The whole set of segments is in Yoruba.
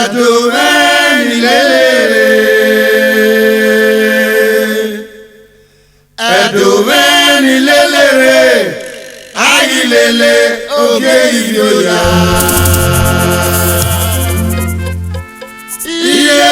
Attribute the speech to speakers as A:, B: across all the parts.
A: Edoweni lelere, Edoweni lelere, agilele oge ibioya. Iye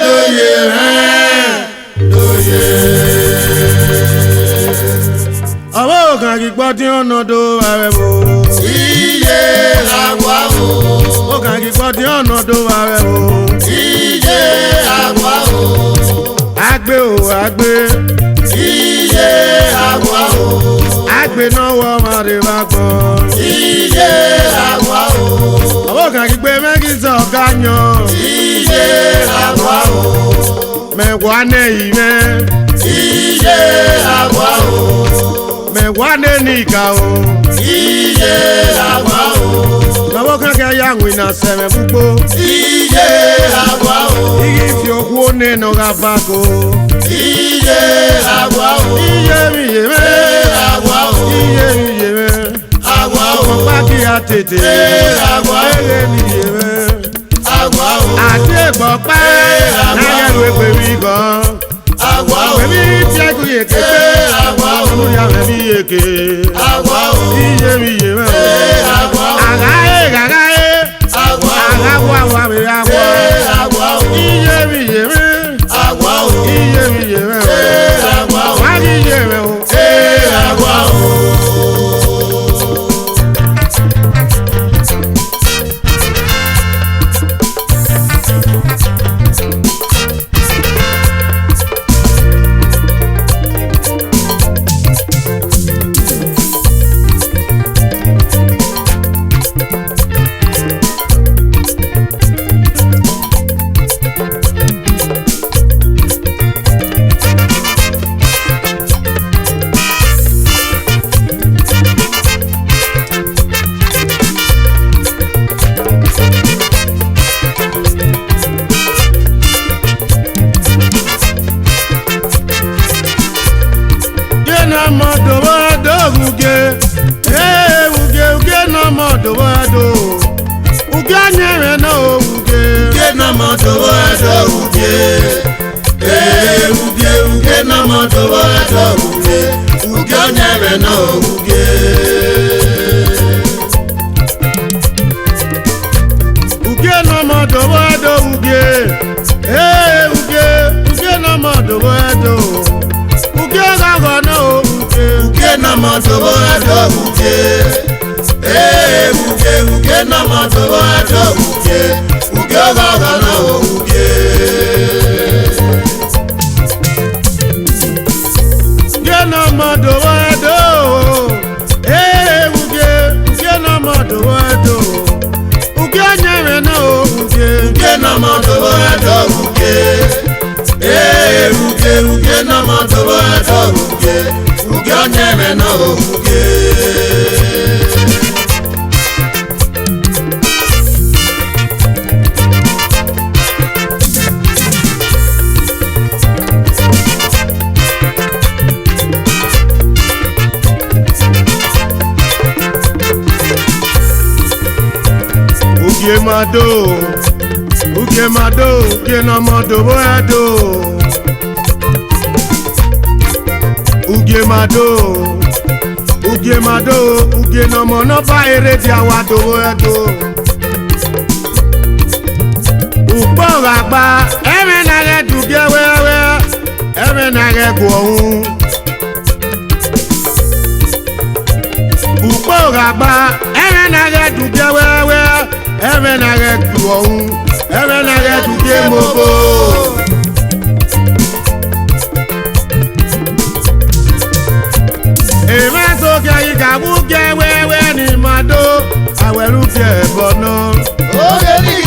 A: doye doye. Awo kan ki gbọ́ tí ọ̀nà do ààrẹ bò. Iye àwa o. Ó kan ki gbọ́ tí ọ̀nà do ààrẹ bò. Iye àwa o. Agbe o agbe. Iye àwa o. Agbe náà wọ ọmọdé bá gbọ́. Iye àwa o. Awo kan ki gbé mẹ́kì sọ ká yan. Iye àwa o. Mẹ̀wàá nẹ̀yìn mẹ́. Iye àwa o. Mẹ̀wàá ní ìka o. Iye àwa o. Lọ́wọ́ kankan ya ń wìnà sẹ̀mẹ̀ púpọ̀. Iye àwa o. Igi fi okú nínú rabako. Iye àwa o. Iye mi yé mẹ́. Àwa o. Iye mi yé mẹ́. Àwa o. Ọ̀pá kí a tètè. Àwa o. Iye mi yé mẹ́. Àwa o. Àti ẹ̀gbọ́n pẹ́. Náyẹ̀ ló pè mí gan. Àwa o. Èmi tí a kú yè kété. Àwa o. Olúya mẹ́bí yèké. Àwa o. Iye mi yé mẹ́. Àwa o. Àgáyé gàgáyé. Àwa o. Àgáwọ̀ àwa mi àwọ̀. Àwa o. Iye mi yé mẹ́. Àwa o. Iye mi yé mẹ́. Àwa o. Wá ní iye mẹ́ o. Àwa o. Ugie mado, ugie no modo boado. Ugie mado, ugie no mono ba ere di awado boado. Upo agba, eme na ge dugie wewe, eme na ge gwohun. Upo agba, eme na ge dugie wewe. Eme na ge tu ohun, eme na ge tu ge mobo. Eme so ke ikabu ge wewe ni mado, aweru ke bono. Ogeli.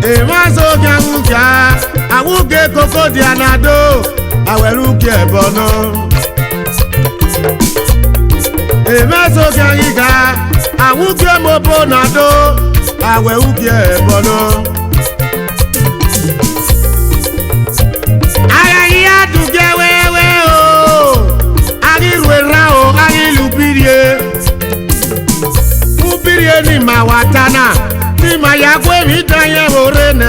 A: Eme so ke aguja, aguge koko di anado, aweru ke bono. Eme so ke ika. Awuge mobo nado, awe uge bono. Ayayi aduge wewe o, agirwe rao, agilubirie. Ubirie ni mawatana, ni mayagwe mi dan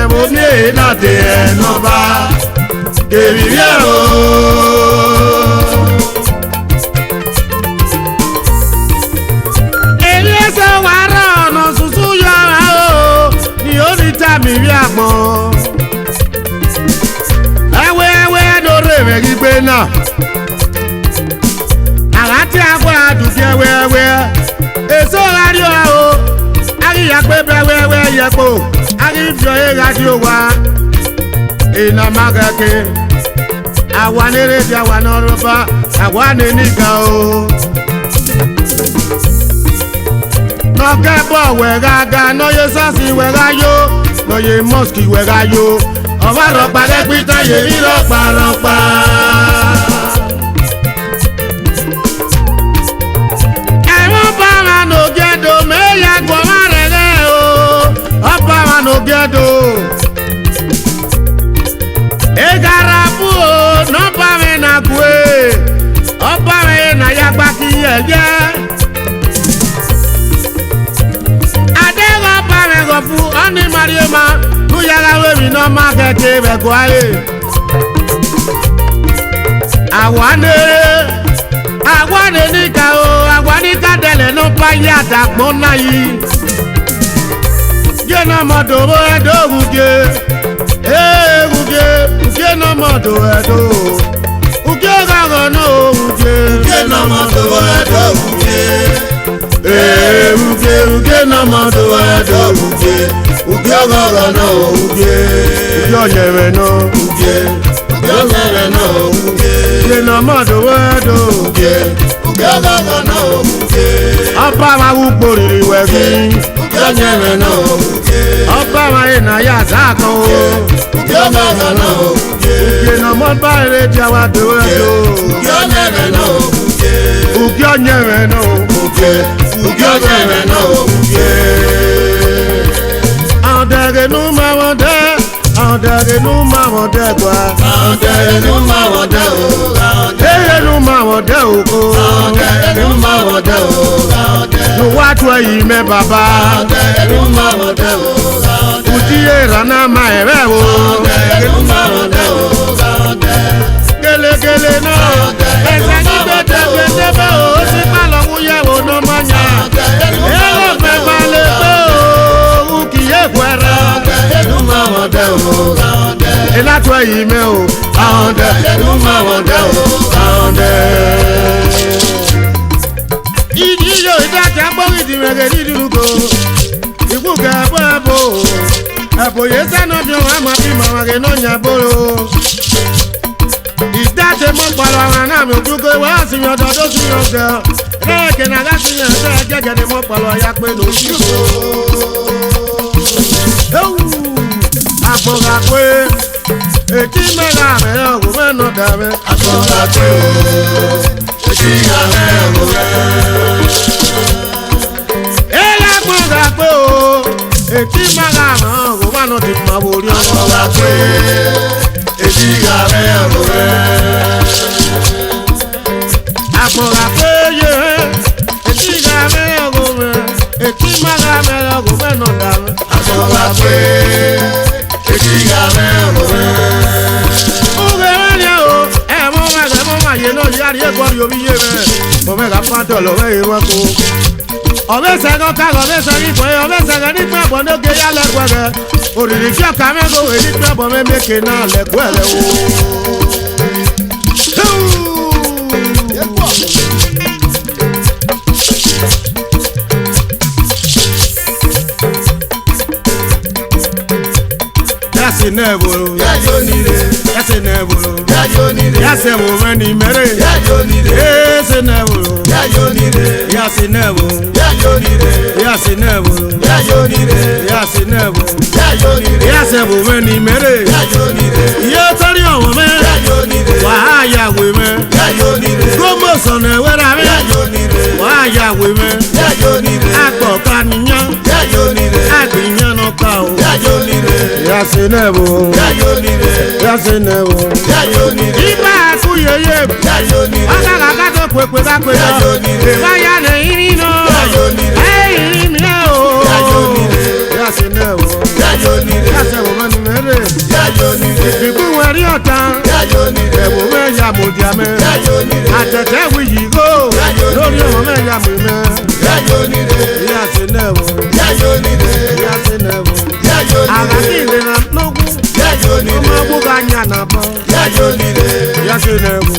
A: me boni na de no ba que viviero Elieso waro no susu yo o ni onita mi ri agbon ewe do re me gbe na Arati agwa aduke wewe eso radio o ari yakpe wewe yepo ari fio e radio wa ina magake awanere dia wanoroba awane nika o no ke bo we gaga no ye sasi we gayo no ye mosque we gayo oba ro pa le pita ye ri ro pa Ogedo Egarabu no pa me na gwe opa me na yagba ki eje Adego pa me go fu oni mariema nu yaga we mi no ma keke be go aye Awane nika o agwani ka dele no pa ya dakmo na yi Gena modo edo ugie ugie no modo edo ugie gaga no ugie no modo edo ugie no modo edo ugie gaga no ugie nyere no ugie no ugie no modo edo ugie gaga no ugie apa ma ugbori wegi Nyere no Opa ma na ya zako Ugiagbe no Ugie no mo ba re dia wa do Ugiagbe no Ugiagbe no Ugiagbe no Andage no ma wonde Andage no ma wonde kwa Andage no ma wonde o Andage no ma wonde o ko Andage no ma wonde o No watu yi me baba Utie rana ma ere o Gele no Esa ni bete be o si pa lo wuye o no manya Elo fe bale pe o ukiye kwere Ela tu yi me o ande Idiyo idake agbori di mege didugo Ibu ke ebo Ebo yesa no bi wa ma bi ma ge no nya boro Idake mo palo na mi ojugo wa si yan dodo si yan se ke na ga si yan se gege ni mo palo ya pe no si Agbora pe eti mega me ogo me no da me agbora pe o Ela gbọ́dọ̀ pé o, ètí máa ràn ó wà náà ti máa wò rí ọmọ wa pé ètí ìyàrá ẹ̀rọ rẹ̀. Àgbọ̀dọ̀ pé yé ètí ìyàrá ẹ̀rọ rẹ̀, ètí máa ràn ẹ̀rọ rẹ̀ náà dà rẹ̀. Àgbọ̀dọ̀ pé ètí ìyàrá ẹ̀rọ rẹ̀. Ó rẹ̀ rẹ̀ o, ẹ̀mọ́ máa yé náà yára yé gbọ́dọ̀ yóò bí yé rẹ̀. Mo mẹ́ta pátọ̀ lọ́wọ́ ìwọ́n kó. Ọ̀bẹ sẹ́gun ká ọ̀bẹ sẹ́gun pé ọ̀bẹ sẹ́gun nígbà bọ̀ ní oge yá lẹ́gbẹ̀ẹ́ rẹ̀. Òrìrì kí ọ̀ka mẹ́gbẹ̀ wò nígbà bọ̀ mẹ́mẹ́kẹ́ náà lẹ́gbẹ̀ẹ́ rẹ̀ wò. Yasi nebolo, yayo nire. Yasi nebolo, yayo nire. Yasi womani mere, yayo nire. Yasi nebolo, yayo nire. Yasi nebolo, yayo nire. Yasi nebolo, yayo nire. Yasi nebolo, yayo nire. Yasi womani mere, yayo nire. Yo tori owo me, yayo nire. Wa ya we me, yayo nire. Gomo sone wera me, yayo nire. Wa ya we me, yayo nire. Agbo kaniyan, yayo nire. Agbiyan no ka o, yayo nire. Yasi nebo, yayo nire. Yasi nebo, yayo nire. Iba kuyeye, yayo nire. Akaka kato kwekwe bakwe, yayo nire. Baya ne irino, yayo nire. Hey irimi o, yayo nire. Yasi nebo, yayo nire. Yasi nebo. ìbú wẹ̀rí ọ̀tá ẹ̀wò mẹ́yà mọ̀dìàmẹ́ àtẹ̀tẹ̀ wí yìí gò lórí ọmọ mẹ́yà mọ̀mẹ́ ìyá ti nẹ̀wò ìyá ti nẹ̀wò àgàtì ìlera lógún ọmọ gbogbo ànyà nàbọ̀ ìyá ti nẹ̀wò.